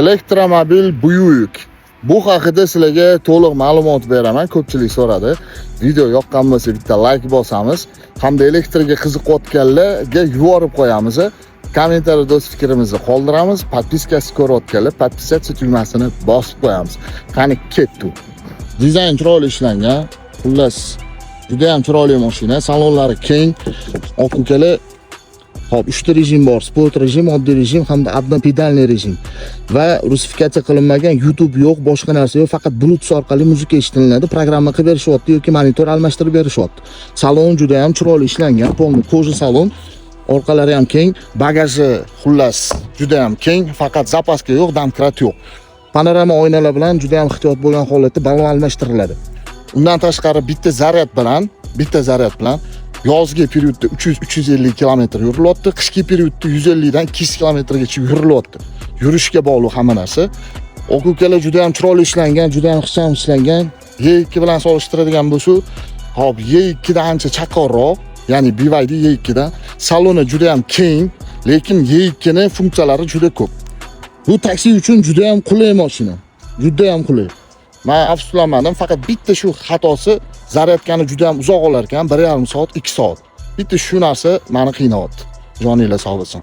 Elektromobil buyuk. Bu haqida sizlarga to'liq ma'lumot beraman. Ko'pchilik so'radi. Video yoqqan bo'lsa bitta like bosamiz, hamda elektrga qiziqayotganlarga yuborib qo'yamiz. Kommentariyada o'z fikrimizni qoldiramiz. Podpiskasi ko'rayotganlar podpisatsiya tugmasini bosib qo'yamiz. Qani ketdi. Dizayn chiroyli ishlangan. Xullas, juda ham chiroyli mashina. Salonlari keng. Oq ukalar hop 3 ta rejim bor: sport rejim, oddiy rejim hamda однопедальный rejim. Va rusifikatsiya qilinmagan YouTube yo'q, boshqa narsa yo'q, faqat Bluetooth orqali muzika eshitilinadi, programma qilib berishyapti yoki monitor almashtirib berishyapti. Salon juda ham chiroyli ishlangan, polni koja salon. Orqalari ham keng, bagaji xullas juda ham keng, faqat zapaska yo'q, domkrat yo'q. Panorama oynalar bilan juda ham ehtiyot bo'lgan holatda balon almashtiriladi. Undan tashqari bitta zaryad bilan yozgi periodda 300-350 km yurilyapti, qishki periodda 150 dan 200 km gacha yurilyapti. Yurishga bog'liq hamma narsa. Oq ukalar juda ham chiroyli ishlangan, juda ham ixcham ishlangan. Y2 bilan solishtiradigan bo'lsa, hop Y2 dan ancha chaqarroq, ya'ni BYD Y2 dan. Saloni juda ham keng, lekin Y2 ning funksiyalari juda ko'p. Bu taksi uchun juda ham qulay mashina. Juda ham qulay. Men afsuslanmadim, faqat bitta shu xatosi, zaryadkani juda ham uzoq olar ekan, 1,5 soat, 2 soat. Bitta shu narsa meni qiynayapti. Joninglar sog' bo'lsin.